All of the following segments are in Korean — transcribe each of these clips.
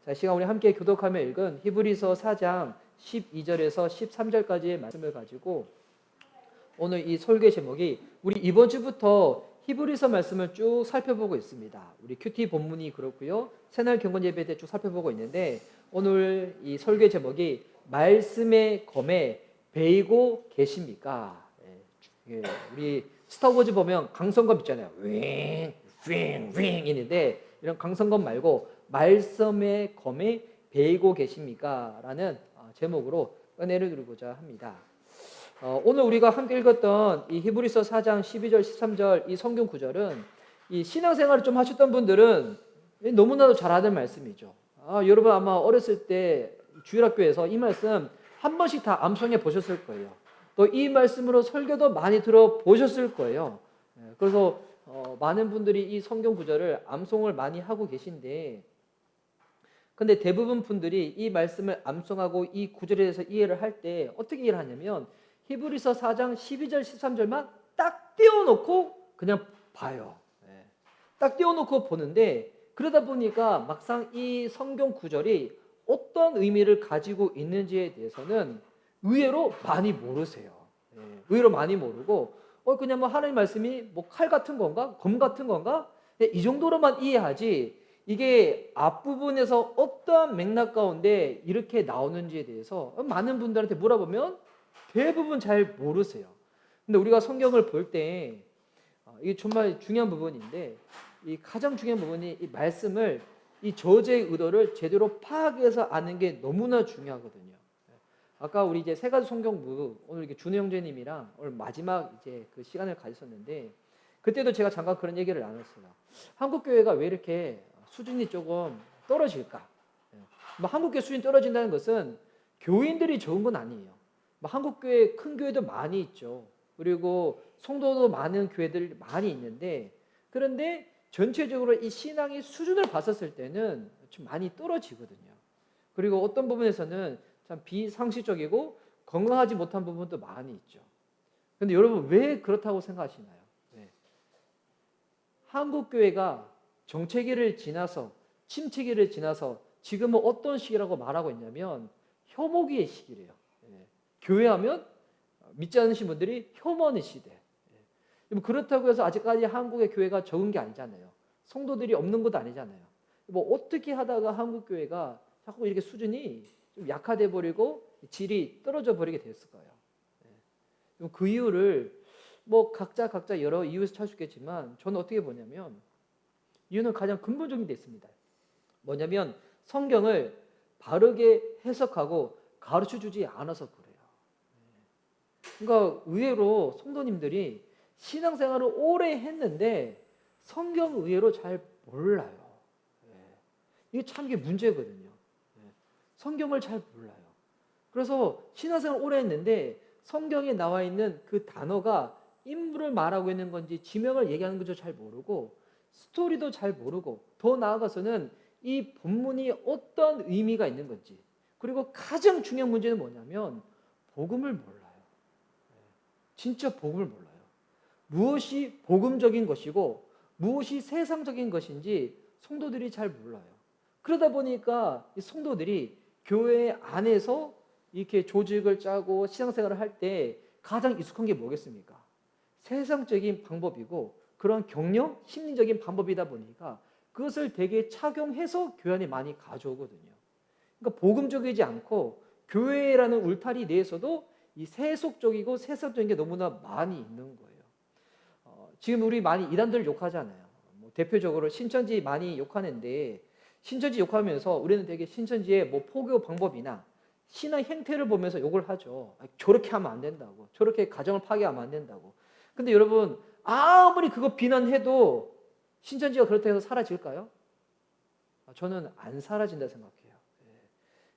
자, 시간 우리 함께 교독하며 읽은 히브리서 4장 12절에서 13절까지의 말씀을 가지고 오늘 이 설교 제목이 우리 이번 주부터 히브리서 말씀을 쭉 살펴보고 있습니다. 우리 큐티 본문이 그렇고요. 새날 경건 예배 때 쭉 살펴보고 있는데 오늘 이 설교 제목이 말씀의 검에 베이고 계십니까? 예, 우리 스타워즈 보면 강성검 있잖아요. 윙, 윙, 윙 있는데 이런 강성검 말고 말씀의 검에 베이고 계십니까? 라는 제목으로 은혜를 누리고자 합니다. 오늘 우리가 함께 읽었던 이 히브리서 4장 12절 13절 이 성경 구절은 이 신앙생활을 좀 하셨던 분들은 너무나도 잘 아는 말씀이죠. 여러분 아마 어렸을 때 주일학교에서 이 말씀 한 번씩 다 암송해 보셨을 거예요. 또 이 말씀으로 설교도 많이 들어보셨을 거예요. 그래서 많은 분들이 이 성경 구절을 암송을 많이 하고 계신데, 근데 대부분 분들이 이 말씀을 암송하고 이 구절에 대해서 이해를 할 때 어떻게 이해를 하냐면 히브리서 4장 12절 13절만 딱 띄워놓고 그냥 봐요. 딱 띄워놓고 보는데, 그러다 보니까 막상 이 성경 구절이 어떤 의미를 가지고 있는지에 대해서는 의외로 많이 모르세요. 의외로 많이 모르고 그냥 뭐 하나님 말씀이 뭐 칼 같은 건가? 검 같은 건가? 이 정도로만 이해하지 이게 앞부분에서 어떠한 맥락 가운데 이렇게 나오는지에 대해서 많은 분들한테 물어보면 대부분 잘 모르세요. 근데 우리가 성경을 볼 때 이게 정말 중요한 부분인데, 이 가장 중요한 부분이 이 말씀을 이 저자의 의도를 제대로 파악해서 아는 게 너무나 중요하거든요. 아까 우리 이제 세 가지 성경부 오늘 이렇게 준우 형제님이랑 오늘 마지막 이제 그 시간을 가졌었는데, 그때도 제가 잠깐 그런 얘기를 나눴어요. 한국 교회가 왜 이렇게 수준이 조금 떨어질까? 뭐 한국 교회 수준이 떨어진다는 것은 교인들이 적은 건 아니에요. 뭐 한국 교회 큰 교회도 많이 있죠. 그리고 성도도 많은 교회들 많이 있는데, 그런데 전체적으로 이 신앙의 수준을 봤었을 때는 좀 많이 떨어지거든요. 그리고 어떤 부분에서는 참 비상식적이고 건강하지 못한 부분도 많이 있죠. 근데 여러분 왜 그렇다고 생각하시나요? 한국 교회가 정체기를 지나서 침체기를 지나서 지금은 어떤 시기라고 말하고 있냐면 혐오기의 시기래요. 교회하면 믿지 않으신 분들이 혐오하는 시대. 그렇다고 해서 아직까지 한국의 교회가 적은 게 아니잖아요. 성도들이 없는 것도 아니잖아요. 뭐 어떻게 하다가 한국 교회가 자꾸 이렇게 수준이 좀 약화돼 버리고 질이 떨어져 버리게 됐을까요? 그 이유를 뭐 각자 여러 이유에서 찾을 수 있겠지만 저는 어떻게 보냐면 이유는 가장 근본적인 데 있습니다. 뭐냐면 성경을 바르게 해석하고 가르쳐 주지 않아서 그래요. 그러니까 의외로 성도님들이 신앙생활을 오래 했는데 성경 의외로 잘 몰라요. 이게 참 이게 문제거든요. 성경을 잘 몰라요. 그래서 신앙생활을 오래 했는데 성경에 나와 있는 그 단어가 인물을 말하고 있는 건지 지명을 얘기하는 건지 잘 모르고 스토리도 잘 모르고 더 나아가서는 이 본문이 어떤 의미가 있는 건지, 그리고 가장 중요한 문제는 뭐냐면 복음을 몰라요. 진짜 복음을 몰라요. 무엇이 복음적인 것이고 무엇이 세상적인 것인지 성도들이 잘 몰라요. 그러다 보니까 이 성도들이 교회 안에서 이렇게 조직을 짜고 신앙생활을 할 때 가장 익숙한 게 뭐겠습니까? 세상적인 방법이고 그런 경영, 심리적인 방법이다 보니까 그것을 되게 착용해서 교회 안에 많이 가져오거든요. 그러니까 복음적이지 않고 교회라는 울타리 내에서도 이 세속적이고 세상적인 게 너무나 많이 있는 거예요. 지금 우리 많이 이단들 욕하잖아요. 뭐 대표적으로 신천지 많이 욕하는데, 신천지 욕하면서 우리는 되게 신천지의 뭐 포교 방법이나 신앙 행태를 보면서 욕을 하죠. 저렇게 하면 안 된다고, 저렇게 가정을 파괴하면 안 된다고. 근데 여러분 아무리 그거 비난해도 신천지가 그렇다고 해서 사라질까요? 저는 안 사라진다 생각해요.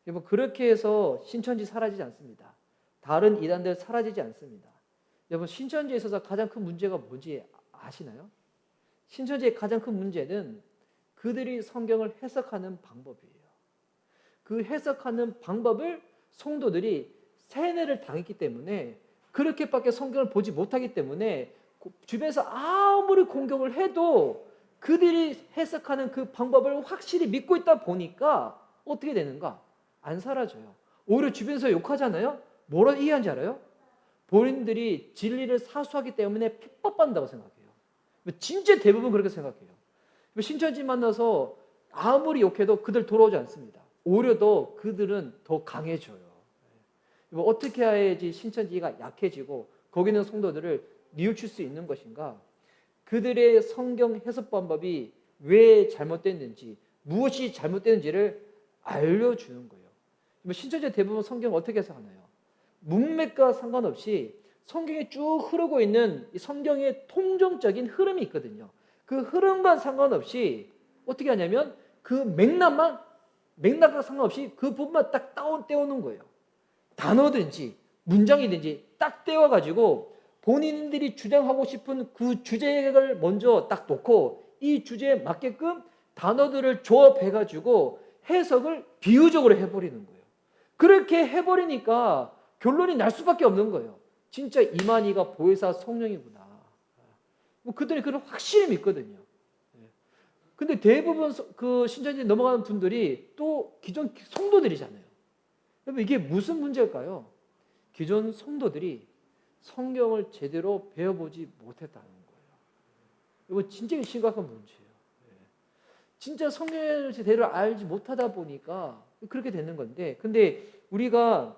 여러분 그렇게 해서 신천지 사라지지 않습니다. 다른 이단들 사라지지 않습니다. 여러분 신천지에 있어서 가장 큰 문제가 뭔지 아시나요? 신천지의 가장 큰 문제는 그들이 성경을 해석하는 방법이에요. 그 해석하는 방법을 성도들이 세뇌를 당했기 때문에, 그렇게밖에 성경을 보지 못하기 때문에 주변에서 아무리 공격을 해도 그들이 해석하는 그 방법을 확실히 믿고 있다 보니까 어떻게 되는가? 안 사라져요. 오히려 주변에서 욕하잖아요. 뭐라 이해한지 알아요? 본인들이 진리를 사수하기 때문에 핍박받는다고 생각해요. 진짜 대부분 그렇게 생각해요. 신천지 만나서 아무리 욕해도 그들 돌아오지 않습니다. 오히려 더 그들은 더 강해져요. 어떻게 해야지 신천지가 약해지고 거기 있는 성도들을 뉘우칠 수 있는 것인가? 그들의 성경 해석 방법이 왜 잘못됐는지, 무엇이 잘못됐는지를 알려주는 거예요. 신천지 대부분 성경 어떻게 해석하나요? 문맥과 상관없이 성경에 쭉 흐르고 있는 이 성경의 통정적인 흐름이 있거든요. 그 흐름과 상관없이 어떻게 하냐면 그 맥락과 상관없이 그 부분만 딱 떼어놓은 거예요. 단어든지 문장이든지 딱 떼어가지고 본인들이 주장하고 싶은 그 주제를 먼저 딱 놓고 이 주제에 맞게끔 단어들을 조합해가지고 해석을 비유적으로 해버리는 거예요. 그렇게 해버리니까 결론이 날 수밖에 없는 거예요. 진짜 이만희가 보혜사 성령이구나. 그들이 그걸 확실히 믿거든요. 근데 대부분 그 신천지 넘어가는 분들이 또 기존 성도들이잖아요. 여러분 이게 무슨 문제일까요? 기존 성도들이 성경을 제대로 배워보지 못했다는 거예요. 이거 진짜 심각한 문제예요. 진짜 성경을 제대로 알지 못하다 보니까 그렇게 되는 건데, 근데 우리가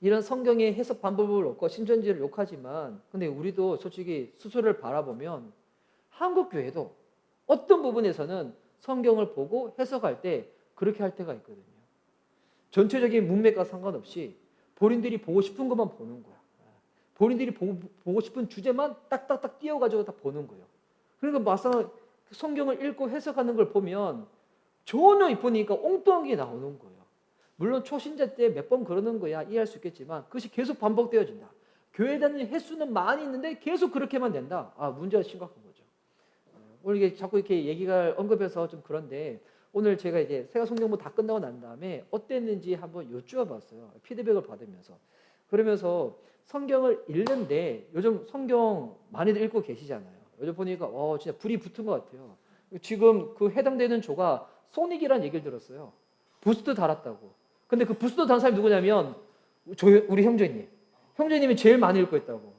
이런 성경의 해석 방법을 얻고 신천지를 욕하지만, 근데 우리도 솔직히 스스로를 바라보면 한국 교회도 어떤 부분에서는 성경을 보고 해석할 때 그렇게 할 때가 있거든요. 전체적인 문맥과 상관없이 본인들이 보고 싶은 것만 보는 거야. 본인들이 보고 싶은 주제만 딱딱딱 띄워가지고 다 보는 거예요. 그러니까 막상 성경을 읽고 해석하는 걸 보면 전혀 보니까 엉뚱한 게 나오는 거예요. 물론 초신자 때 몇 번 그러는 거야 이해할 수 있겠지만 그것이 계속 반복되어진다. 교회 다니는 횟수는 많이 있는데 계속 그렇게만 된다. 문제가 심각한 거죠. 오늘 이게 자꾸 이렇게 얘기가 언급해서 좀 그런데, 오늘 제가 이제 세가 성경부 다 끝나고 난 다음에 어땠는지 한번 여쭈어봤어요. 피드백을 받으면서. 그러면서 성경을 읽는데 요즘 성경 많이들 읽고 계시잖아요. 요즘 보니까 진짜 불이 붙은 것 같아요. 지금 그 해당되는 조가 소닉이라는 얘기를 들었어요. 부스트 달았다고. 근데 그 부스트 단 사람이 누구냐면 우리 형제님. 형제님이 제일 많이 읽고 있다고.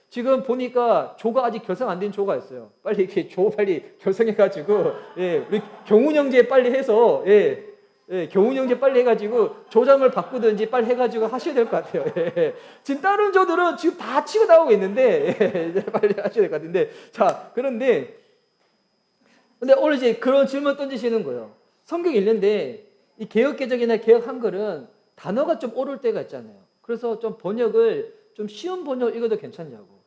지금 보니까 조가 아직 결성 안 된 조가 있어요. 빨리 이렇게 조 빨리 결성해가지고 우리 경훈 형제 빨리 해서 경훈 형제 빨리 해가지고 조장을 바꾸든지 빨리 해가지고 하셔야 될 것 같아요. 지금 다른 조들은 지금 다 치고 나오고 있는데 빨리 하셔야 될 것 같은데, 자 그런데 오늘 이제 그런 질문 던지시는 거예요. 성경 읽는데 이 개역개정이나 개역 한글은 단어가 좀 어려울 때가 있잖아요. 그래서 좀 번역을 좀 쉬운 번역 읽어도 괜찮냐고.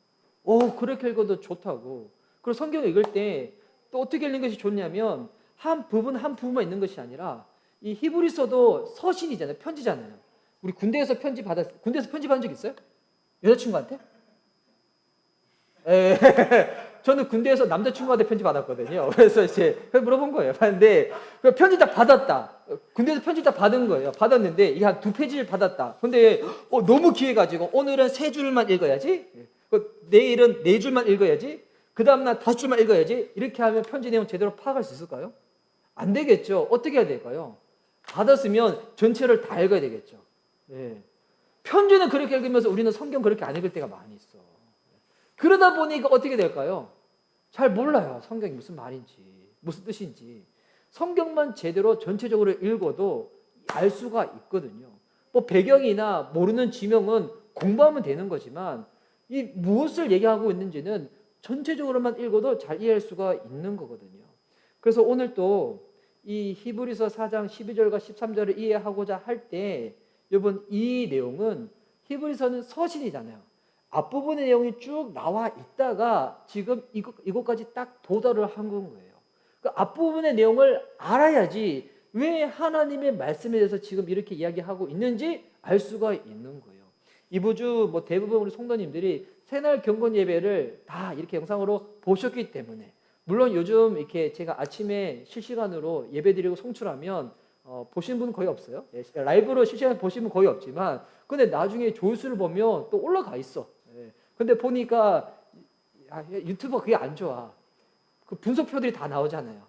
그렇게 읽어도 좋다고. 그리고 성경 읽을 때 또 어떻게 읽는 것이 좋냐면 한 부분만 있는 것이 아니라 이 히브리서도 서신이잖아요. 편지잖아요. 우리 군대에서 편집한 적 있어요? 여자친구한테? 저는 군대에서 남자친구한테 편지 받았거든요. 그래서 이제 물어본 거예요. 근데 그 편지 다 받았다. 군대에서 편지 다 받은 거예요. 받았는데 이게 한 2페이지를 받았다. 근데 너무 귀해가지고 오늘은 3줄만 읽어야지. 내일은 4줄만 읽어야지. 그 다음날 5줄만 읽어야지. 이렇게 하면 편지 내용 제대로 파악할 수 있을까요? 안 되겠죠. 어떻게 해야 될까요? 받았으면 전체를 다 읽어야 되겠죠. 편지는 그렇게 읽으면서 우리는 성경 그렇게 안 읽을 때가 많이 있어. 그러다 보니까 어떻게 될까요? 잘 몰라요. 성경이 무슨 말인지, 무슨 뜻인지. 성경만 제대로 전체적으로 읽어도 알 수가 있거든요. 배경이나 모르는 지명은 공부하면 되는 거지만 이 무엇을 얘기하고 있는지는 전체적으로만 읽어도 잘 이해할 수가 있는 거거든요. 그래서 오늘 또 이 히브리서 4장 12절과 13절을 이해하고자 할 때 여러분 이 내용은 히브리서는 서신이잖아요. 앞부분의 내용이 쭉 나와 있다가 지금 이것까지 딱 도달을 한 거예요. 그 앞부분의 내용을 알아야지 왜 하나님의 말씀에 대해서 지금 이렇게 이야기하고 있는지 알 수가 있는 거예요. 이번 주 대부분 우리 성도님들이 새날 경건 예배를 다 이렇게 영상으로 보셨기 때문에, 물론 요즘 이렇게 제가 아침에 실시간으로 예배드리고 송출하면 보신 분은 거의 없어요. 라이브로 실시간 보신 분 거의 없지만, 근데 나중에 조회수를 보면 또 올라가 있어. 근데 보니까 유튜버 그게 안 좋아. 그 분석표들이 다 나오잖아요.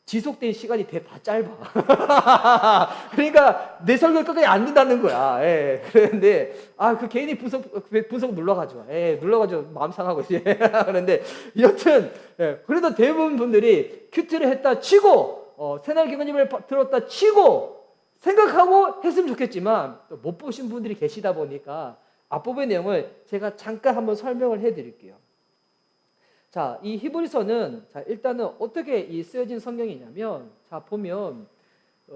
지속된 시간이 되게 짧아. 그러니까 내 설교 끝까지 안 된다는 거야. 예. 그런데 그 개인이 분석 눌러가지고 눌러가지고 마음 상하고 이제 그런데 여튼 그래도 대부분 분들이 큐티를 했다 치고 새날 기관님을 들었다 치고 생각하고 했으면 좋겠지만 또 못 보신 분들이 계시다 보니까 앞부분의 내용을 제가 잠깐 한번 설명을 해드릴게요. 자, 이 히브리서는 일단은 어떻게 이 쓰여진 성경이냐면 보면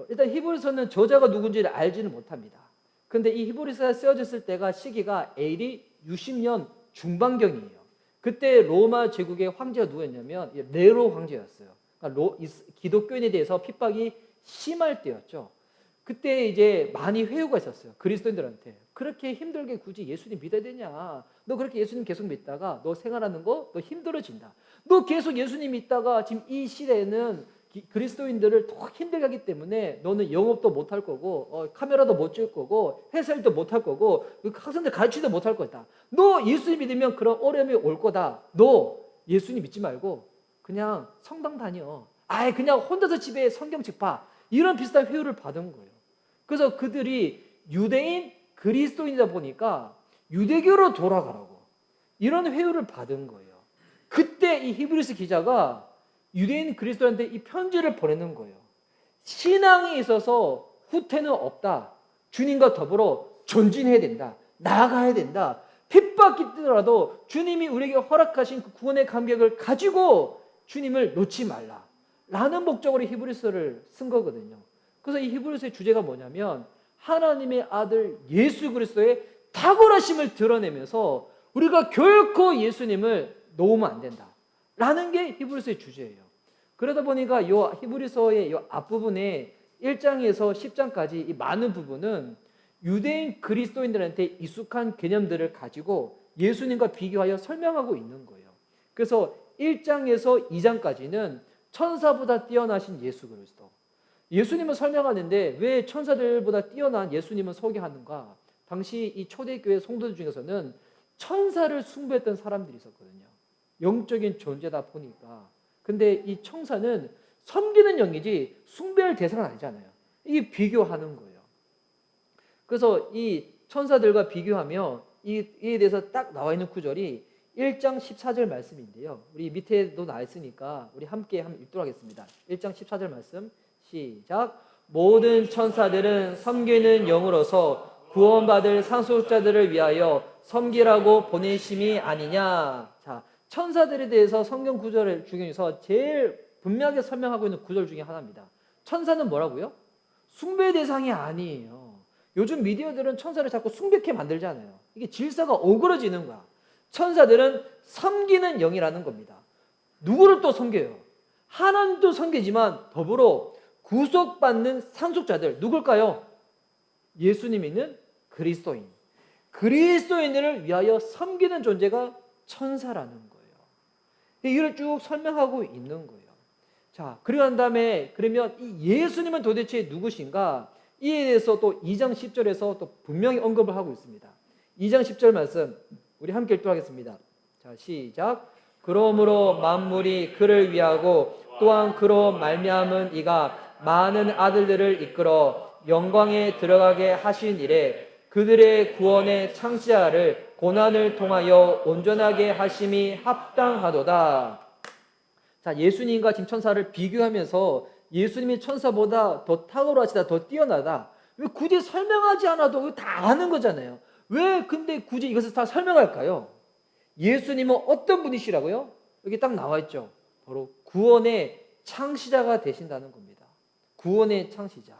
일단 히브리서는 저자가 누군지를 알지는 못합니다. 근데 이 히브리서가 쓰여졌을 때가 시기가 AD 60년 중반경이에요. 그때 로마 제국의 황제가 누구였냐면 네로 황제였어요. 그러니까 기독교인에 대해서 핍박이 심할 때였죠. 그때 이제 많이 회유가 있었어요. 그리스도인들한테. 그렇게 힘들게 굳이 예수님 믿어야 되냐? 너 그렇게 예수님 계속 믿다가 너 생활하는 거 너 힘들어진다. 너 계속 예수님 믿다가 지금 이 시대에는 그리스도인들을 더 힘들게 하기 때문에 너는 영업도 못할 거고 카메라도 못 찍을 거고 회사 일도 못할 거고 학생들 가르치도 못할 거다. 너 예수님 믿으면 그런 어려움이 올 거다. 너 예수님 믿지 말고 그냥 성당 다녀. 그냥 혼자서 집에 성경책 봐. 이런 비슷한 회유를 받은 거예요. 그래서 그들이 유대인 그리스도인이다 보니까 유대교로 돌아가라고 이런 회유를 받은 거예요. 그때 이 히브리서 기자가 유대인 그리스도인한테 이 편지를 보내는 거예요. 신앙에 있어서 후퇴는 없다. 주님과 더불어 전진해야 된다. 나아가야 된다. 핍박이더라도 주님이 우리에게 허락하신 그 구원의 감격을 가지고 주님을 놓지 말라. 라는 목적으로 히브리서를 쓴 거거든요. 그래서 이 히브리서의 주제가 뭐냐면 하나님의 아들 예수 그리스도의 탁월하심을 드러내면서 우리가 결코 예수님을 놓으면 안 된다. 라는 게 히브리서의 주제예요. 그러다 보니까 이 히브리서의 이 앞부분에 1장에서 10장까지 이 많은 부분은 유대인 그리스도인들한테 익숙한 개념들을 가지고 예수님과 비교하여 설명하고 있는 거예요. 그래서 1장에서 2장까지는 천사보다 뛰어나신 예수 그리스도. 예수님을 설명하는데 왜 천사들보다 뛰어난 예수님을 소개하는가? 당시 이 초대교회 성도들 중에서는 천사를 숭배했던 사람들이 있었거든요. 영적인 존재다 보니까. 근데 이 천사는 섬기는 영이지 숭배할 대상은 아니잖아요. 이게 비교하는 거예요. 그래서 이 천사들과 비교하며 이에 대해서 딱 나와 있는 구절이 1장 14절 말씀인데요. 우리 밑에도 나와 있으니까 우리 함께 한번 읽도록 하겠습니다. 1장 14절 말씀 시작. 모든 천사들은 섬기는 영으로서 구원받을 상속자들을 위하여 섬기라고 보내심이 아니냐. 자, 천사들에 대해서 성경 구절 중에서 제일 분명하게 설명하고 있는 구절 중에 하나입니다. 천사는 뭐라고요? 숭배 대상이 아니에요. 요즘 미디어들은 천사를 자꾸 숭배케 만들잖아요. 이게 질서가 오그러지는 거야. 천사들은 섬기는 영이라는 겁니다. 누구를 또 섬겨요? 하나님도 섬기지만 더불어 구속받는 상속자들 누굴까요? 예수님 있는 그리스도인. 그리스도인들을 위하여 섬기는 존재가 천사라는 거예요. 이걸 쭉 설명하고 있는 거예요. 자, 그리고 난 다음에 그러면 이 예수님은 도대체 누구신가? 이에 대해서 또 2장 10절에서 또 분명히 언급을 하고 있습니다. 2장 10절 말씀 우리 함께 읽도록하겠습니다. 자, 시작. 그러므로 만물이 그를 위하고 또한 그로 말미암은 이가 많은 아들들을 이끌어 영광에 들어가게 하신 이래 그들의 구원의 창시자를 고난을 통하여 온전하게 하심이 합당하도다. 자, 예수님과 지금 천사를 비교하면서 예수님이 천사보다 더 탁월하시다, 더 뛰어나다. 왜 굳이 설명하지 않아도 다 아는 거잖아요. 왜 근데 굳이 이것을 다 설명할까요? 예수님은 어떤 분이시라고요? 여기 딱 나와 있죠. 바로 구원의 창시자가 되신다는 겁니다. 구원의 창시자.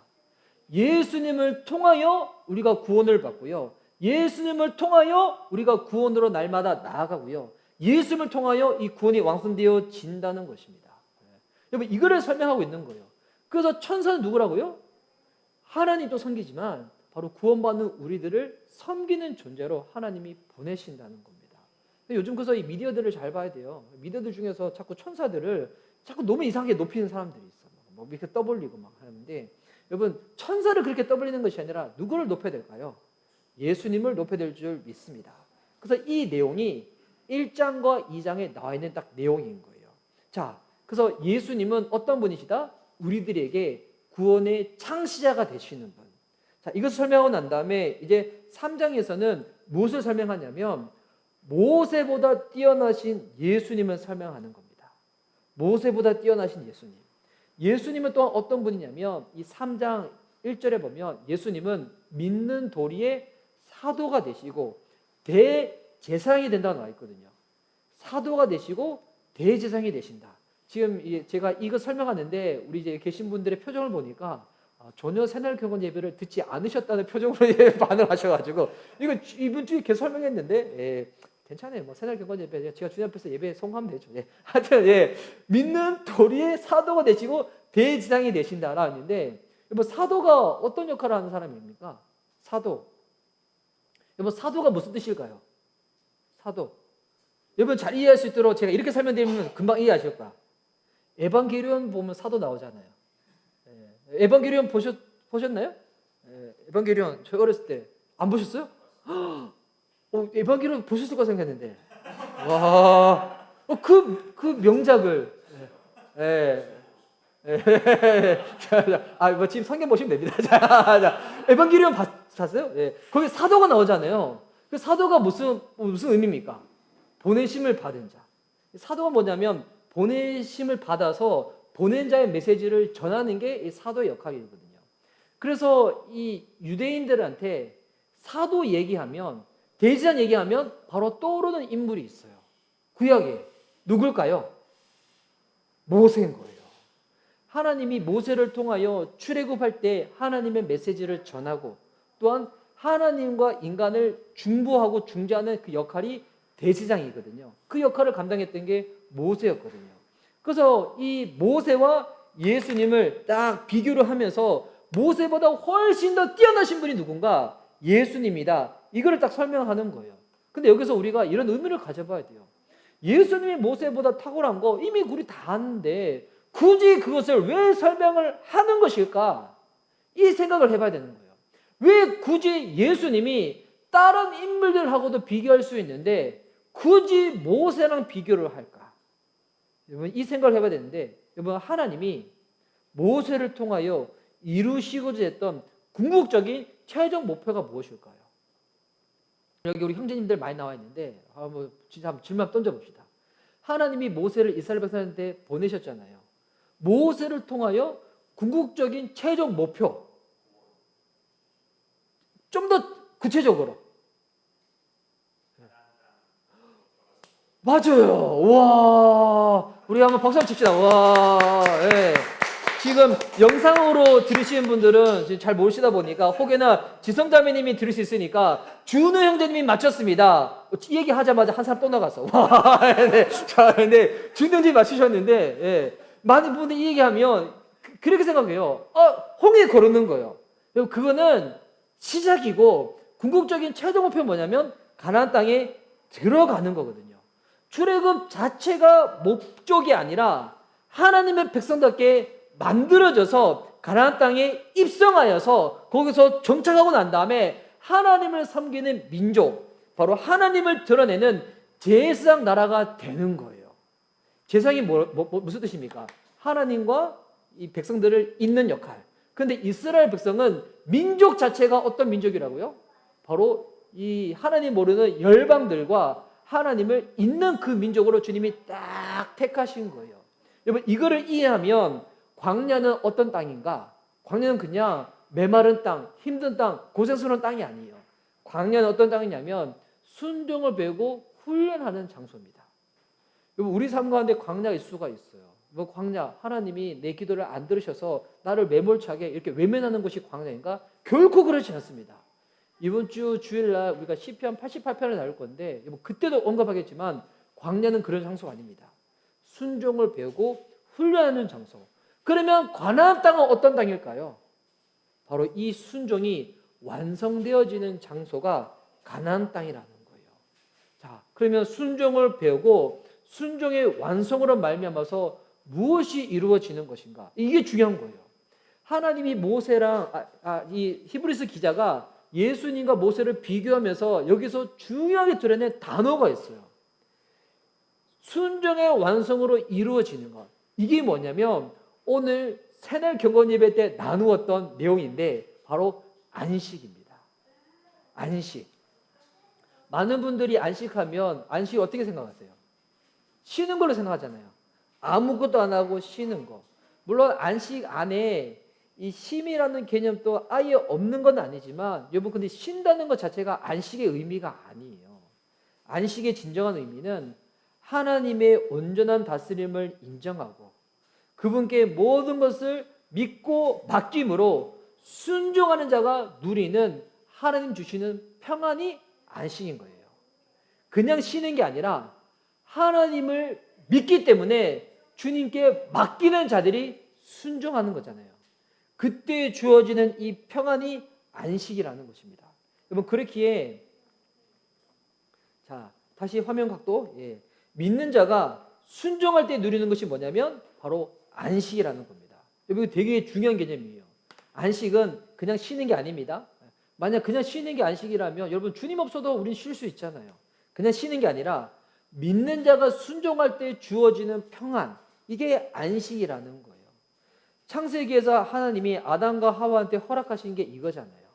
예수님을 통하여 우리가 구원을 받고요. 예수님을 통하여 우리가 구원으로 날마다 나아가고요. 예수님을 통하여 이 구원이 완성되어진다는 것입니다. 여러분 이거를 설명하고 있는 거예요. 그래서 천사는 누구라고요? 하나님도 섬기지만 바로 구원받는 우리들을 섬기는 존재로 하나님이 보내신다는 겁니다. 요즘 그래서 이 미디어들을 잘 봐야 돼요. 미디어들 중에서 자꾸 천사들을 자꾸 너무 이상하게 높이는 사람들이 있어. 뭐 이렇게 떠벌리고 막 하는데 여러분 천사를 그렇게 떠벌리는 것이 아니라 누구를 높여야 될까요? 예수님을 높여야 될 줄 믿습니다. 그래서 이 내용이 1장과 2장에 나와 있는 딱 내용인 거예요. 자, 그래서 예수님은 어떤 분이시다? 우리들에게 구원의 창시자가 되시는 분. 자, 이것을 설명하고 난 다음에 이제 3장에서는 무엇을 설명하냐면 모세보다 뛰어나신 예수님을 설명하는 겁니다. 모세보다 뛰어나신 예수님. 예수님은 또한 어떤 분이냐면 이 3장 1절에 보면 예수님은 믿는 도리의 사도가 되시고 대제사장이 된다고 나와 있거든요. 사도가 되시고 대제사장이 되신다. 지금 제가 이거 설명하는데 우리 이제 계신 분들의 표정을 보니까 전혀 새날 경건 예배를 듣지 않으셨다는 표정으로 반응하셔가지고 이거 이번 주에 계속 설명했는데 괜찮아요. 뭐 새날 경건 예배 제가 주님 앞에서 예배 성공하면 되죠. 하여튼 믿는 도리의 사도가 되시고 대제사장이 되신다라 했는데 뭐 사도가 어떤 역할을 하는 사람입니까? 사도. 여러분 사도가 무슨 뜻일까요? 사도. 여러분 잘 이해할 수 있도록 제가 이렇게 설명드리면 금방 이해하실 거야. 에반게리온 보면 사도 나오잖아요. 에반게리온 보셨나요? 에반게리온 저 어렸을 때 안 보셨어요? 에반게리온 보셨을 거 생각했는데 와, 그 명작을 뭐 지금 성경 보시면 됩니다. 자, 에반게리온 봤어요? 거기 사도가 나오잖아요. 그 사도가 무슨 의미입니까? 보내심을 받은 자. 사도가 뭐냐면 보내심을 받아서 보낸 자의 메시지를 전하는 게 이 사도의 역할이거든요. 그래서 이 유대인들한테 사도 얘기하면 대제사장 얘기하면 바로 떠오르는 인물이 있어요. 구약에 누굴까요? 모세인 거예요. 하나님이 모세를 통하여 출애굽할 때 하나님의 메시지를 전하고 또한 하나님과 인간을 중보하고 중재하는 그 역할이 대제사장이거든요. 그 역할을 감당했던 게 모세였거든요. 그래서 이 모세와 예수님을 딱 비교를 하면서 모세보다 훨씬 더 뛰어나신 분이 누군가? 예수님이다. 이거를 딱 설명하는 거예요. 근데 여기서 우리가 이런 의미를 가져봐야 돼요. 예수님이 모세보다 탁월한 거 이미 우리 다 아는데 굳이 그것을 왜 설명을 하는 것일까? 이 생각을 해봐야 되는 거예요. 왜 굳이 예수님이 다른 인물들하고도 비교할 수 있는데 굳이 모세랑 비교를 할까? 여러분 이 생각을 해봐야 되는데 여러분 하나님이 모세를 통하여 이루시고자 했던 궁극적인 최종 목표가 무엇일까요? 여기 우리 형제님들 많이 나와 있는데 진짜 한번 질문 던져봅시다. 하나님이 모세를 이스라엘 백성한테 보내셨잖아요. 모세를 통하여 궁극적인 최종 목표 좀 더 구체적으로 맞아요. 와, 우리 한번 박수 한번 칩시다. 와, 예. 지금 영상으로 들으시는 분들은 지금 잘 모르시다 보니까 혹여나 지성자매님이 들을 수 있으니까 준우 형제님이 맞췄습니다. 이 얘기 하자마자 한 사람 또 나갔어. 와, 네. 자, 근데 준우 형제님이 맞추셨는데, 예. 많은 분들이 이 얘기하면 그렇게 생각해요. 홍해 거르는 거예요. 그거는 시작이고 궁극적인 최종 목표는 뭐냐면 가나안 땅에 들어가는 거거든요. 출애굽 자체가 목적이 아니라 하나님의 백성답게 만들어져서 가나안 땅에 입성하여서 거기서 정착하고 난 다음에 하나님을 섬기는 민족, 바로 하나님을 드러내는 제사장 나라가 되는 거예요. 제사장이 무슨 뜻입니까? 하나님과 이 백성들을 잇는 역할. 그런데 이스라엘 백성은 민족 자체가 어떤 민족이라고요? 바로 이 하나님 모르는 열방들과 하나님을 잇는 그 민족으로 주님이 딱 택하신 거예요. 여러분 이거를 이해하면 광야는 어떤 땅인가? 광야는 그냥 메마른 땅, 힘든 땅, 고생스러운 땅이 아니에요. 광야는 어떤 땅이냐면 순종을 배우고 훈련하는 장소입니다. 여러분 우리 삶 가운데 광야가 있을 수가 있어요. 뭐 광야, 하나님이 내 기도를 안 들으셔서 나를 매몰차게 이렇게 외면하는 것이 광야인가? 결코 그렇지 않습니다. 이번 주 주일날 우리가 시편 88편을 나눌 건데 그때도 언급하겠지만 광야는 그런 장소가 아닙니다. 순종을 배우고 훈련하는 장소. 그러면 가나안 땅은 어떤 땅일까요? 바로 이 순종이 완성되어지는 장소가 가나안 땅이라는 거예요. 자, 그러면 순종을 배우고 순종의 완성으로 말미암아서 무엇이 이루어지는 것인가? 이게 중요한 거예요. 하나님이 모세랑 이 히브리서 기자가 예수님과 모세를 비교하면서 여기서 중요하게 드러낸 단어가 있어요. 순종의 완성으로 이루어지는 것. 이게 뭐냐면 오늘 새날 경건 예배 때 나누었던 내용인데 바로 안식입니다. 안식. 많은 분들이 안식하면 안식 어떻게 생각하세요? 쉬는 걸로 생각하잖아요. 아무것도 안 하고 쉬는 거. 물론 안식 안에 이 쉼이라는 개념도 아예 없는 건 아니지만 여러분 근데 쉰다는 것 자체가 안식의 의미가 아니에요. 안식의 진정한 의미는 하나님의 온전한 다스림을 인정하고 그분께 모든 것을 믿고 맡김으로 순종하는 자가 누리는 하나님 주시는 평안이 안식인 거예요. 그냥 쉬는 게 아니라 하나님을 믿기 때문에 주님께 맡기는 자들이 순종하는 거잖아요. 그때 주어지는 이 평안이 안식이라는 것입니다. 여러분 그렇기에 자 다시 화면 각도 믿는 자가 순종할 때 누리는 것이 뭐냐면 바로 안식이라는 겁니다. 여러분 되게 중요한 개념이에요. 안식은 그냥 쉬는 게 아닙니다. 만약 그냥 쉬는 게 안식이라면 여러분 주님 없어도 우리는 쉴 수 있잖아요. 그냥 쉬는 게 아니라 믿는 자가 순종할 때 주어지는 평안, 이게 안식이라는 거예요. 창세기에서 하나님이 아담과 하와한테 허락하신 게 이거잖아요.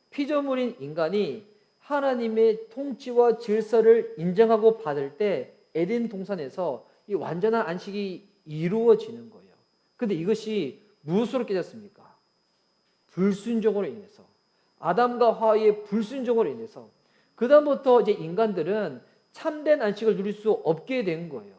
피조물인 인간이 하나님의 통치와 질서를 인정하고 받을 때 에덴 동산에서 이 완전한 안식이 이루어지는 거예요. 근데 이것이 무엇으로 깨졌습니까? 불순종으로 인해서. 아담과 하와의 불순종으로 인해서 그다음부터 이제 인간들은 참된 안식을 누릴 수 없게 된 거예요.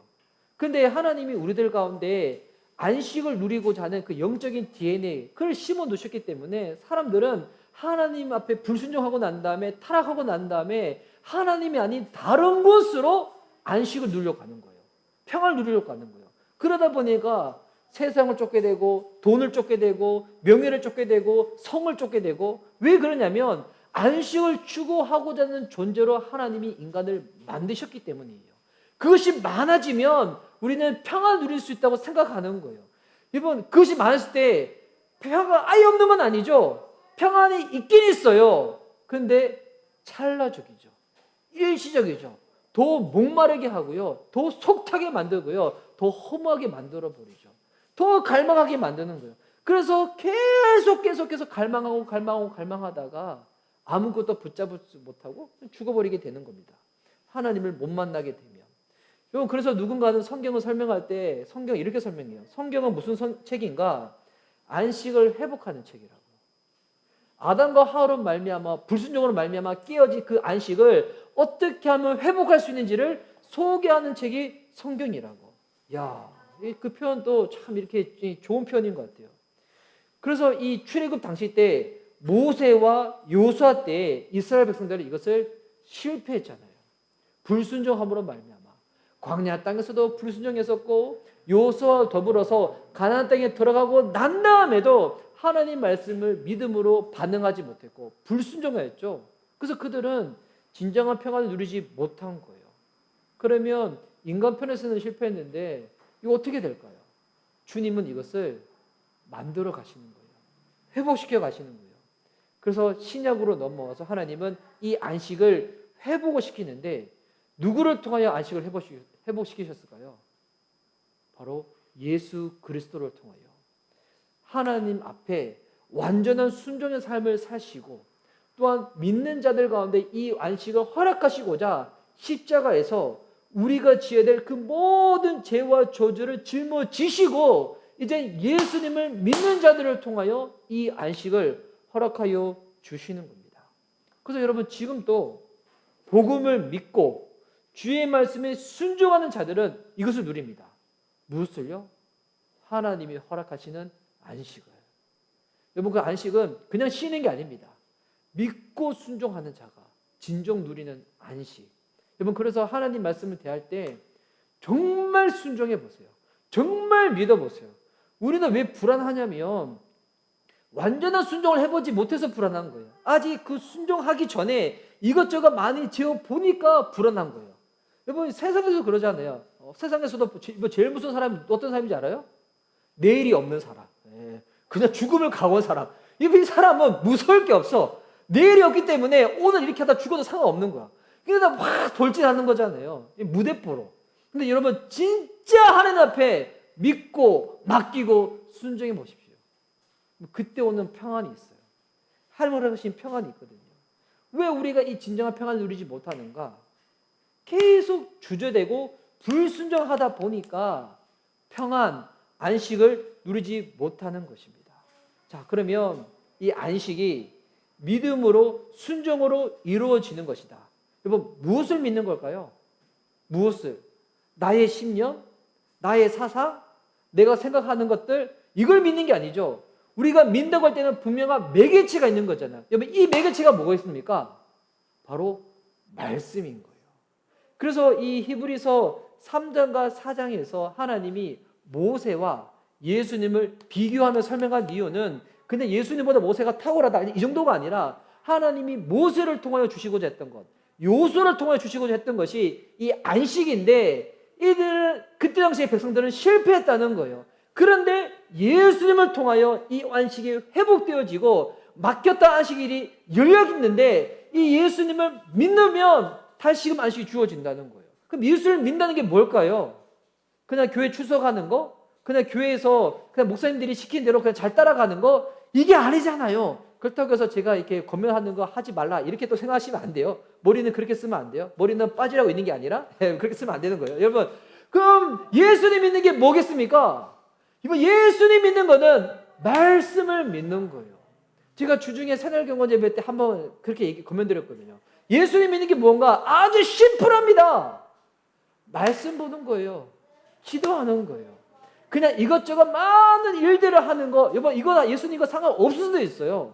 근데 하나님이 우리들 가운데 안식을 누리고자 하는 그 영적인 DNA 그걸 심어 놓으셨기 때문에 사람들은 하나님 앞에 불순종하고 난 다음에 타락하고 난 다음에 하나님이 아닌 다른 곳으로 안식을 누리려고 하는 거예요. 평안을 누리려고 하는 거예요. 그러다 보니까 세상을 쫓게 되고 돈을 쫓게 되고 명예를 쫓게 되고 성을 쫓게 되고 왜 그러냐면 안식을 추구하고자 하는 존재로 하나님이 인간을 만드셨기 때문이에요. 그것이 많아지면 우리는 평안을 누릴 수 있다고 생각하는 거예요. 여러분 그것이 많았을 때 평안이 아예 없는 건 아니죠. 평안이 있긴 있어요. 근데 찰나적이죠. 일시적이죠. 더 목마르게 하고요. 더 속타게 만들고요. 더 허무하게 만들어버리죠. 더 갈망하게 만드는 거예요. 그래서 계속해서 갈망하다가 아무것도 붙잡을 수 못하고 죽어버리게 되는 겁니다. 하나님을 못 만나게 되면. 여러분 그래서 누군가는 성경을 설명할 때 성경 이렇게 설명해요. 성경은 무슨 책인가? 안식을 회복하는 책이라고. 아담과 하와로 말미암아 불순종으로 말미암아 깨어진 그 안식을 어떻게 하면 회복할 수 있는지를 소개하는 책이 성경이라고. 야, 그 표현도 참 이렇게 좋은 표현인 것 같아요. 그래서 이 출애굽 당시 때 모세와 요수아 때 이스라엘 백성들은 이것을 실패했잖아요. 불순종함으로 말미암아 광야 땅에서도 불순종했었고 요수아와 더불어서 가나안 땅에 들어가고 난 다음에도 하나님 말씀을 믿음으로 반응하지 못했고 불순종했죠. 그래서 그들은 진정한 평안을 누리지 못한 거예요. 그러면 인간 편에서는 실패했는데 이거 어떻게 될까요? 주님은 이것을 만들어 가시는 거예요. 회복시켜 가시는 거예요. 그래서 신약으로 넘어와서 하나님은 이 안식을 회복을 시키는데 누구를 통하여 안식을 회복시키셨을까요? 바로 예수 그리스도를 통하여 하나님 앞에 완전한 순종의 삶을 사시고 또한 믿는 자들 가운데 이 안식을 허락하시고자 십자가에서 우리가 지어야 될 그 모든 죄와 저주를 짊어지시고 이제 예수님을 믿는 자들을 통하여 이 안식을 허락하여 주시는 겁니다. 그래서 여러분 지금도 복음을 믿고 주의 말씀에 순종하는 자들은 이것을 누립니다. 무엇을요? 하나님이 허락하시는 안식을. 여러분 그 안식은 그냥 쉬는 게 아닙니다. 믿고 순종하는 자가 진정 누리는 안식. 여러분 그래서 하나님 말씀을 대할 때 정말 순종해 보세요. 정말 믿어 보세요. 우리는 왜 불안하냐면 완전한 순종을 해보지 못해서 불안한 거예요. 아직 그 순종하기 전에 이것저것 많이 지어 보니까 불안한 거예요. 여러분 세상에서 그러잖아요. 세상에서도 제일 무서운 사람이 어떤 사람인지 알아요? 내일이 없는 사람. 그냥 죽음을 각오한 사람. 이 사람은 무서울 게 없어. 내일이 없기 때문에 오늘 이렇게 하다 죽어도 상관없는 거야. 그러다 막 돌진하는 거잖아요. 무대포로. 근데 여러분 진짜 하나님 앞에 믿고 맡기고 순종해 보십시오. 그때 오는 평안이 있어요. 하나님 허락하신 평안이 있거든요. 왜 우리가 이 진정한 평안을 누리지 못하는가? 계속 주저되고 불순종하다 보니까 평안, 안식을 누리지 못하는 것입니다. 자, 그러면 이 안식이 믿음으로 순종으로 이루어지는 것이다. 여러분, 무엇을 믿는 걸까요? 무엇을? 나의 신념? 나의 사상? 내가 생각하는 것들? 이걸 믿는 게 아니죠. 우리가 믿는다고 할 때는 분명한 매개체가 있는 거잖아요. 여러분, 이 매개체가 뭐가 있습니까? 바로 말씀인 거예요. 그래서 이 히브리서 3장과 4장에서 하나님이 모세와 예수님을 비교하며 설명한 이유는 근데 예수님보다 모세가 탁월하다 이 정도가 아니라 하나님이 모세를 통하여 주시고자 했던 것, 요소를 통하여 주시고자 했던 것이 이 안식인데 이들은 그때 당시의 백성들은 실패했다는 거예요. 그런데 예수님을 통하여 이 안식이 회복되어지고 맡겼다 안식일이 열려있는데 이 예수님을 믿으면 다시금 안식이 주어진다는 거예요. 그럼 예수를 믿는다는 게 뭘까요? 그냥 교회 출석하는 거? 그냥 교회에서 그냥 목사님들이 시킨 대로 그냥 잘 따라가는 거? 이게 아니잖아요. 그렇다고 해서 제가 이렇게 권면하는 거 하지 말라 이렇게 또 생각하시면 안 돼요. 머리는 그렇게 쓰면 안 돼요. 머리는 빠지라고 있는 게 아니라 그렇게 쓰면 안 되는 거예요. 여러분, 그럼 예수님 믿는 게 뭐겠습니까? 이거 예수님 믿는 거는 말씀을 믿는 거예요. 제가 주중에 새날경건 예배 때 한번 그렇게 권면드렸거든요. 예수님 믿는 게 뭔가 아주 심플합니다. 말씀 보는 거예요. 기도하는 거예요. 그냥 이것저것 많은 일들을 하는 거, 여보, 이거 예수님과 상관없을 수도 있어요.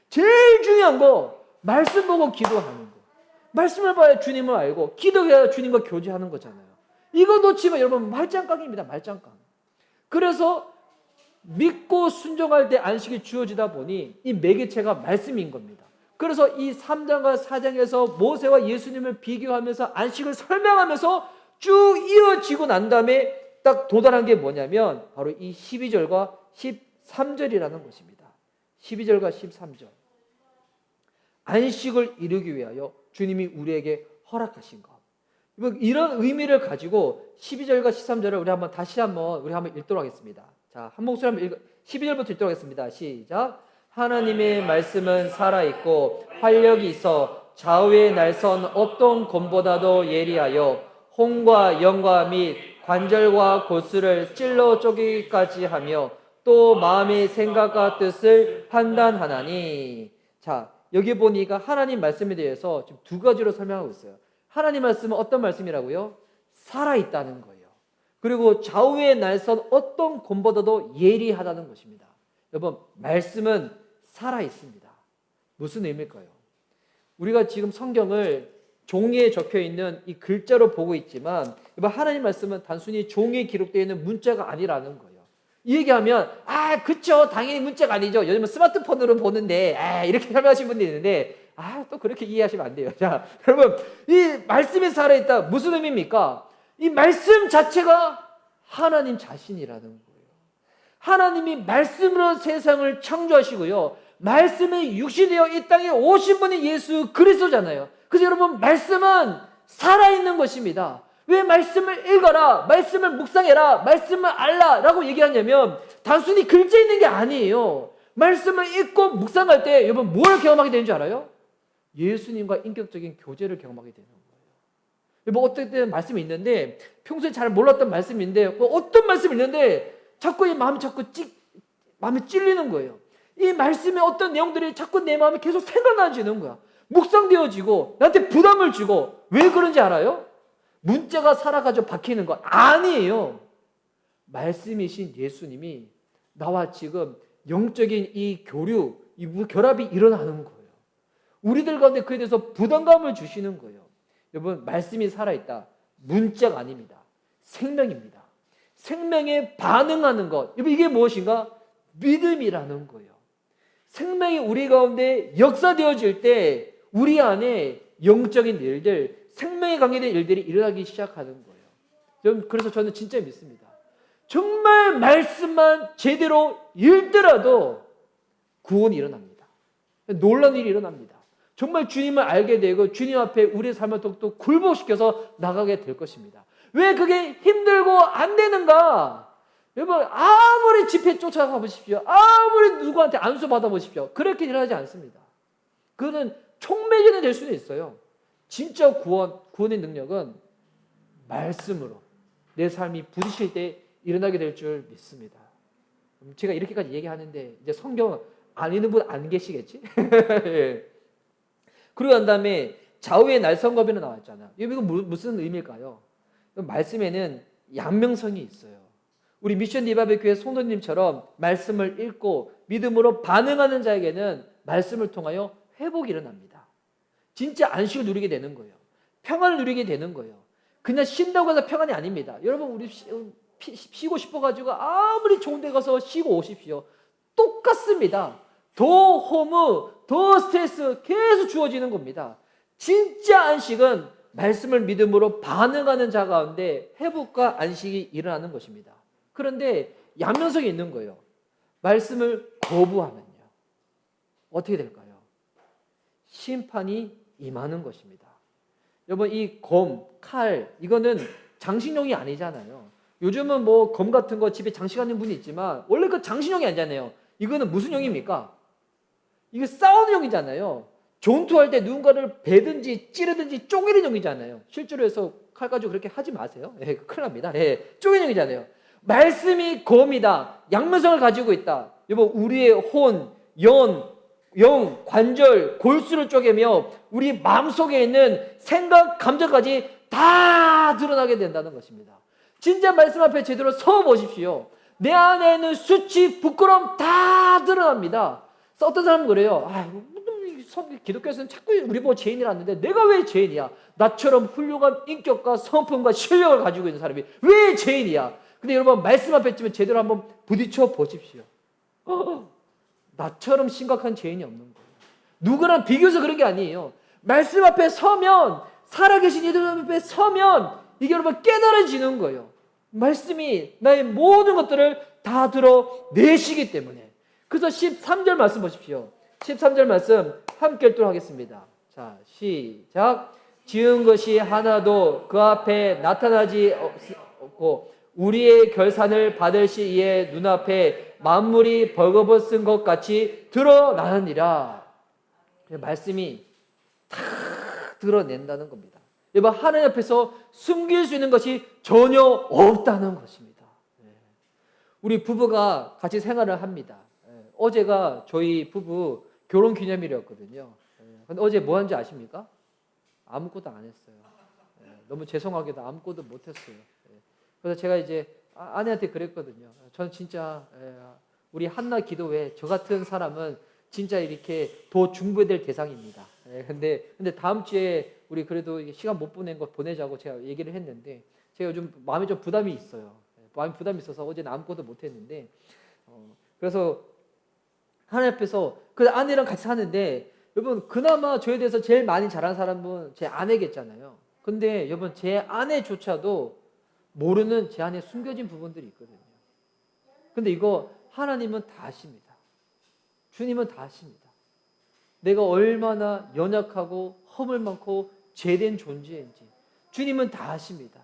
제일 중요한 거, 말씀 보고 기도하는 거. 말씀을 봐야 주님을 알고, 기도해야 주님과 교제하는 거잖아요. 이거 놓치면 여러분, 말짱깡입니다. 말짱깡. 그래서 믿고 순종할 때 안식이 주어지다 보니 이 매개체가 말씀인 겁니다. 그래서 이 3장과 4장에서 모세와 예수님을 비교하면서 안식을 설명하면서 쭉 이어지고 난 다음에 딱 도달한 게 뭐냐면 바로 이 12절과 13절이라는 것입니다. 12절과 13절. 안식을 이루기 위하여 주님이 우리에게 허락하신 것. 이런 의미를 가지고 12절과 13절을 우리 한번 읽도록 하겠습니다. 자, 한 목소리 한번 12절부터 읽도록 하겠습니다. 시작. 하나님의 말씀은 살아있고 활력이 있어 좌우의 날선 어떤 검보다도 예리하여 혼과 영과 및 관절과 골수를 찔러 쪼개기까지 하며 또 마음의 생각과 뜻을 판단하나니. 자, 여기 보니까 하나님 말씀에 대해서 지금 두 가지로 설명하고 있어요. 하나님 말씀은 어떤 말씀이라고요? 살아있다는 거예요. 그리고 좌우의 날선 어떤 검보다도 예리하다는 것입니다. 여러분, 말씀은 살아있습니다. 무슨 의미일까요? 우리가 지금 성경을 종이에 적혀있는 이 글자로 보고 있지만 하나님 말씀은 단순히 종이에 기록되어 있는 문자가 아니라는 거예요. 이 얘기하면 그쵸, 당연히 문자가 아니죠. 요즘은 스마트폰으로 보는데 이렇게 설명하시는 분들이 있는데 또 그렇게 이해하시면 안 돼요. 자, 여러분, 이 말씀이 살아있다 무슨 의미입니까? 이 말씀 자체가 하나님 자신이라는 거예요. 하나님이 말씀으로 세상을 창조하시고요, 말씀이 육신이 되어 이 땅에 오신 분이 예수 그리스도잖아요. 그래서 여러분, 말씀은 살아있는 것입니다. 왜 말씀을 읽어라, 말씀을 묵상해라, 말씀을 알라라고 얘기하냐면 단순히 글자 있는 게 아니에요. 말씀을 읽고 묵상할 때 여러분 뭘 경험하게 되는 줄 알아요? 예수님과 인격적인 교제를 경험하게 되는 거예요. 여러분, 어떨 때는 말씀이 있는데 평소에 잘 몰랐던 말씀인데 어떤 말씀이 있는데 자꾸 이 마음이 마음이 찔리는 거예요. 이 말씀의 어떤 내용들이 자꾸 내 마음에 계속 생각나지는 거야. 묵상되어지고 나한테 부담을 주고. 왜 그런지 알아요? 문자가 살아가지고 박히는 거 아니에요. 말씀이신 예수님이 나와 지금 영적인 이 교류, 이 결합이 일어나는 거예요. 우리들 가운데 그에 대해서 부담감을 주시는 거예요. 여러분, 말씀이 살아있다. 문자가 아닙니다. 생명입니다. 생명에 반응하는 것. 여러분, 이게 무엇인가? 믿음이라는 거예요. 생명이 우리 가운데 역사되어질 때 우리 안에 영적인 일들, 생명에 관계된 일들이 일어나기 시작하는 거예요. 그래서 저는 진짜 믿습니다. 정말 말씀만 제대로 읽더라도 구원이 일어납니다. 놀라운 일이 일어납니다. 정말 주님을 알게 되고 주님 앞에 우리의 삶을 더욱더 굴복시켜서 나가게 될 것입니다. 왜 그게 힘들고 안 되는가? 여러분 아무리 집회 쫓아가 보십시오. 아무리 누구한테 안수 받아 보십시오. 그렇게 일어나지 않습니다. 그거는 촉매제는 될 수는 있어요. 진짜 구원의 능력은 말씀으로 내 삶이 부딪힐 때 일어나게 될 줄 믿습니다. 제가 이렇게까지 얘기하는데 이제 성경 안 읽는 분 안 계시겠지? 예. 그러고 난 다음에 좌우의 날성거비는 나왔잖아. 이건 무슨 의미일까요? 말씀에는 양명성이 있어요. 우리 미션 리바벨 교회 성도님처럼 말씀을 읽고 믿음으로 반응하는 자에게는 말씀을 통하여 회복이 일어납니다. 진짜 안식을 누리게 되는 거예요. 평안을 누리게 되는 거예요. 그냥 쉰다고 해서 평안이 아닙니다. 여러분 우리 쉬고 싶어가지고 아무리 좋은 데 가서 쉬고 오십시오. 똑같습니다. 더 허무, 더 스트레스 계속 주어지는 겁니다. 진짜 안식은 말씀을 믿음으로 반응하는 자 가운데 회복과 안식이 일어나는 것입니다. 그런데 양면성이 있는 거예요. 말씀을 거부하면요. 어떻게 될까요? 심판이 임하는 것입니다. 여러분 이 검, 칼 이거는 장식용이 아니잖아요. 요즘은 뭐 검 같은 거 집에 장식하는 분이 있지만 원래 그 장식용이 아니잖아요. 이거는 무슨 용입니까? 이거 싸우는 용이잖아요. 전투할 때 누군가를 베든지 찌르든지 쪼개는 용이잖아요. 실제로 해서 칼 가지고 그렇게 하지 마세요. 예, 큰일 납니다. 예, 쪼개는 용이잖아요. 말씀이 검이다. 양면성을 가지고 있다. 여러분 우리의 혼, 영, 관절, 골수를 쪼개며 우리 마음속에 있는 생각, 감정까지 다 드러나게 된다는 것입니다. 진짜 말씀 앞에 제대로 서 보십시오. 내 안에 있는 수치, 부끄러움 다 드러납니다. 어떤 사람은 그래요. 기독교에서는 자꾸 우리 보고 죄인이라는데 내가 왜 죄인이야? 나처럼 훌륭한 인격과 성품과 실력을 가지고 있는 사람이 왜 죄인이야? 근데 여러분 말씀 앞에 있으면 제대로 한번 부딪혀 보십시오. 나처럼 심각한 죄인이 없는 거예요. 누구랑 비교해서 그런 게 아니에요. 말씀 앞에 서면 살아계신 이들 앞에 서면 이게 여러분 깨달아지는 거예요. 말씀이 나의 모든 것들을 다 드러내시기 때문에. 그래서 13절 말씀 보십시오. 13절 말씀 함께 읽도록 하겠습니다. 자, 시작. 지은 것이 하나도 그 앞에 나타나지 없고 우리의 결산을 받을 시에 눈앞에 만물이 벌거벗은 것 같이 드러나느니라. 말씀이 다 드러낸다는 겁니다. 여러분 하나님 앞에서 숨길 수 있는 것이 전혀 없다는 것입니다. 우리 부부가 같이 생활을 합니다. 어제가 저희 부부 결혼기념일이었거든요. 근데 어제 뭐 한지 아십니까? 아무것도 안 했어요. 너무 죄송하게도 아무것도 못했어요. 그래서 제가 이제 아내한테 그랬거든요. 전 진짜 우리 한나 기도회 저 같은 사람은 진짜 이렇게 더 중보될 대상입니다. 근데 다음 주에 우리 그래도 시간 못 보낸 거 보내자고 제가 얘기를 했는데 제가 요즘 마음에 좀 부담이 있어요. 마음에 부담이 있어서 어제는 아무것도 못 했는데 그래서 하나님 앞에서 그 아내랑 같이 사는데 여러분 그나마 저에 대해서 제일 많이 잘하는 사람은 제 아내겠잖아요. 근데 여러분 제 아내조차도 모르는 제 안에 숨겨진 부분들이 있거든요. 근데 이거 하나님은 다 아십니다. 주님은 다 아십니다. 내가 얼마나 연약하고 허물 많고 죄된 존재인지 주님은 다 아십니다.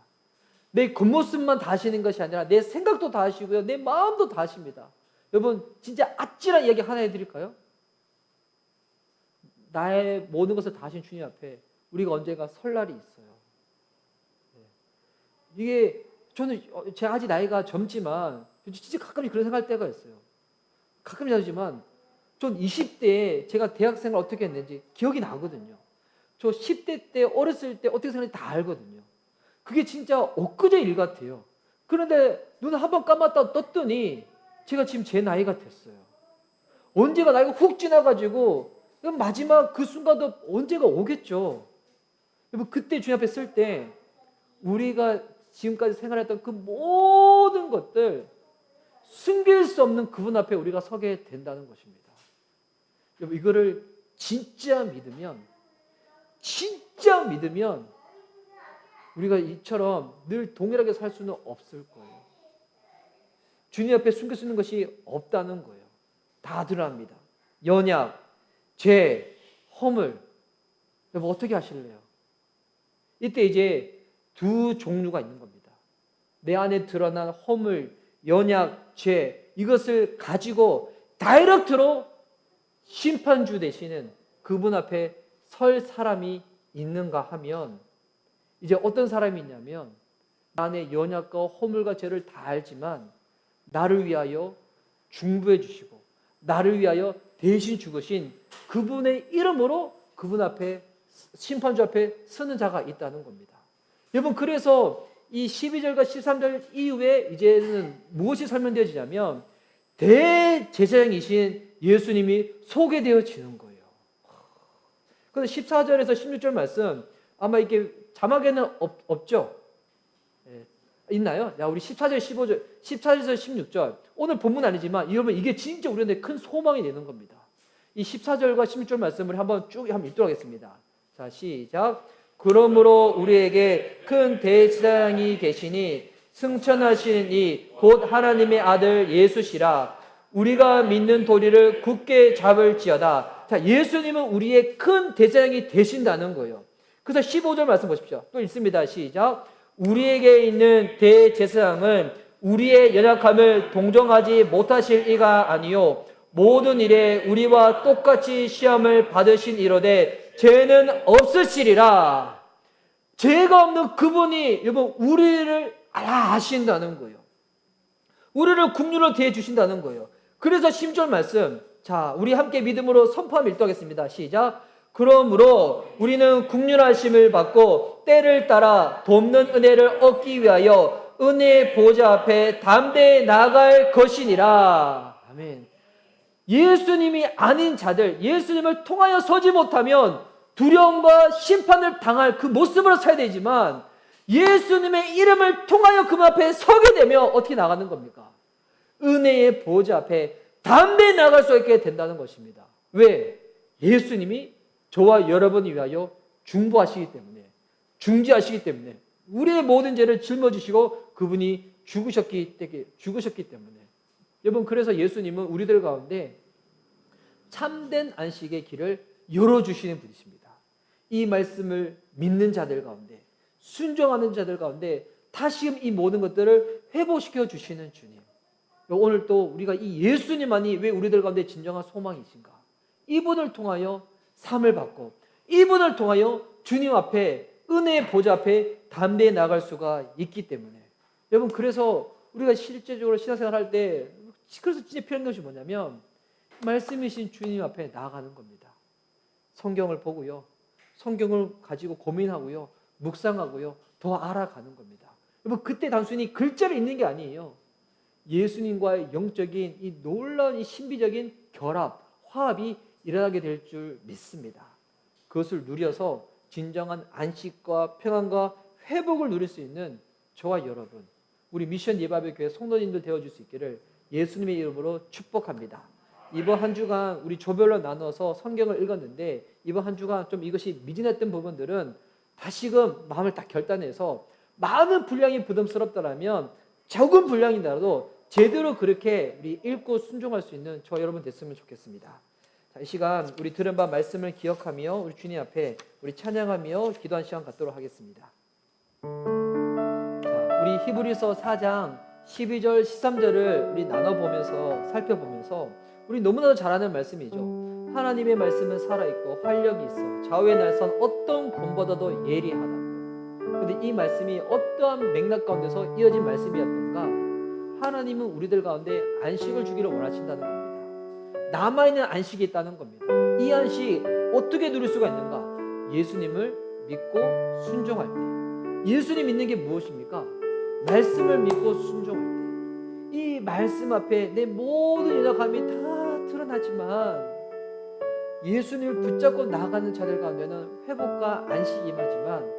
내 겉모습만 다 아시는 것이 아니라 내 생각도 다 아시고요. 내 마음도 다 아십니다. 여러분 진짜 아찔한 이야기 하나 해드릴까요? 나의 모든 것을 다 아신 주님 앞에 우리가 언젠가 설 날이 있어요. 이게 저는 제가 아직 나이가 젊지만 진짜 가끔 그런 생각할 때가 있어요. 가끔이지만 전 20대에 제가 대학생을 어떻게 했는지 기억이 나거든요. 저 10대 때 어렸을 때 어떻게 생각했는지 다 알거든요. 그게 진짜 엊그제 일 같아요. 그런데 눈을 한번 감았다 떴더니 제가 지금 제 나이가 됐어요. 언제가 나이가 훅 지나가지고 마지막 그 순간도 언제가 오겠죠. 그때 주님 앞에 쓸 때 우리가 지금까지 생활했던 그 모든 것들 숨길 수 없는 그분 앞에 우리가 서게 된다는 것입니다. 여러분 이거를 진짜 믿으면 우리가 이처럼 늘 동일하게 살 수는 없을 거예요. 주님 앞에 숨길 수 있는 것이 없다는 거예요. 다 드러납니다. 연약, 죄, 허물. 여러분 어떻게 하실래요? 이때 이제 두 종류가 있는 겁니다. 내 안에 드러난 허물, 연약, 죄 이것을 가지고 다이렉트로 심판주 되시는 그분 앞에 설 사람이 있는가 하면 이제 어떤 사람이 있냐면 나의 연약과 허물과 죄를 다 알지만 나를 위하여 중보해 주시고 나를 위하여 대신 죽으신 그분의 이름으로 그분 앞에 심판주 앞에 서는 자가 있다는 겁니다. 여러분 그래서 이 12절과 13절 이후에 이제는 무엇이 설명되어지냐면 대제사장이신 예수님이 소개되어지는 거예요. 그래서 14절에서 16절 말씀 아마 이렇게 자막에는 없죠? 예, 있나요? 야, 우리 14절, 15절, 14절에서 16절 오늘 본문 아니지만 여러분 이게 진짜 우리한테 큰 소망이 되는 겁니다. 이 14절과 16절 말씀을 한번 쭉 한번 읽도록 하겠습니다. 자, 시작. 그러므로 우리에게 큰 대제사장이 계시니 승천하시는 이 곧 하나님의 아들 예수시라. 우리가 믿는 도리를 굳게 잡을지어다. 자, 예수님은 우리의 큰 대제사장이 되신다는 거예요. 그래서 15절 말씀 보십시오. 또 읽습니다. 시작. 우리에게 있는 대제사장은 우리의 연약함을 동정하지 못하실 이가 아니요 모든 일에 우리와 똑같이 시험을 받으신 이로되 죄는 없으시리라. 죄가 없는 그분이 여러분 우리를 아신다는 거예요. 우리를 국률로 대해 주신다는 거예요. 그래서 10절 말씀, 자 우리 함께 믿음으로 선포하며 읽도록하겠습니다. 시작. 그러므로 우리는 국률하심을 받고 때를 따라 돕는 은혜를 얻기 위하여 은혜의 보좌 앞에 담대히 나아갈 것이니라. 아멘. 예수님이 아닌 자들, 예수님을 통하여 서지 못하면 두려움과 심판을 당할 그 모습으로 서야 되지만 예수님의 이름을 통하여 그 앞에 서게 되면 어떻게 나가는 겁니까? 은혜의 보좌 앞에 담대히 나갈 수 있게 된다는 것입니다. 왜? 예수님이 저와 여러분을 위하여 중보하시기 때문에, 중지하시기 때문에, 우리의 모든 죄를 짊어지시고 그분이 죽으셨기 때문에. 여러분 그래서 예수님은 우리들 가운데 참된 안식의 길을 열어주시는 분이십니다. 이 말씀을 믿는 자들 가운데, 순종하는 자들 가운데 다시금 이 모든 것들을 회복시켜 주시는 주님. 오늘 또 우리가 이 예수님만이 왜 우리들 가운데 진정한 소망이신가? 이분을 통하여 삶을 받고 이분을 통하여 주님 앞에 은혜의 보좌 앞에 담대히 나갈 수가 있기 때문에 여러분 그래서 우리가 실제적으로 신앙생활 할 때 그래서 진짜 필요한 것이 뭐냐면 말씀이신 주님 앞에 나아가는 겁니다. 성경을 보고요. 성경을 가지고 고민하고요. 묵상하고요. 더 알아가는 겁니다. 여러분 그때 단순히 글자를 읽는 게 아니에요. 예수님과의 영적인 이 놀라운 이 신비적인 결합, 화합이 일어나게 될 줄 믿습니다. 그것을 누려서 진정한 안식과 평안과 회복을 누릴 수 있는 저와 여러분, 우리 미션 예배의 교회 성도님들 되어줄 수 있기를 예수님의 이름으로 축복합니다. 이번 한 주간 우리 조별로 나눠서 성경을 읽었는데 이번 한 주간 좀 이것이 미진했던 부분들은 다시금 마음을 딱 결단해서 많은 분량이 부담스럽더라면 적은 분량이라도 제대로 그렇게 우리 읽고 순종할 수 있는 저 여러분 됐으면 좋겠습니다. 자, 이 시간 우리 들은 바 말씀을 기억하며 우리 주님 앞에 우리 찬양하며 기도한 시간 갖도록 하겠습니다. 자, 우리 히브리서 4장 12절 13절을 우리 나눠보면서 살펴보면서 우리 너무나도 잘 아는 말씀이죠. 하나님의 말씀은 살아있고 활력이 있어 좌우의 날선 어떤 검보다도 예리하다고. 그런데 이 말씀이 어떠한 맥락 가운데서 이어진 말씀이었던가? 하나님은 우리들 가운데 안식을 주기를 원하신다는 겁니다. 남아있는 안식이 있다는 겁니다. 이 안식 어떻게 누릴 수가 있는가? 예수님을 믿고 순종할 때. 예수님 믿는 게 무엇입니까? 말씀을 믿고 순종할 때. 이 말씀 앞에 내 모든 연약함이 다 드러나지만 예수님을 붙잡고 나아가는 자들 가운데는 회복과 안식이 임하지만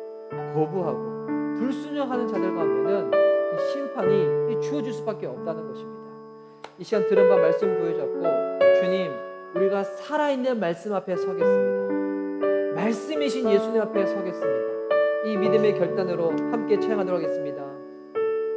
거부하고 불순종하는 자들 가운데는 이 심판이 주어질 수밖에 없다는 것입니다. 이 시간 들은 바 말씀 부여잡고 주님 우리가 살아있는 말씀 앞에 서겠습니다. 말씀이신 예수님 앞에 서겠습니다. 이 믿음의 결단으로 함께 찬양하도록 하겠습니다.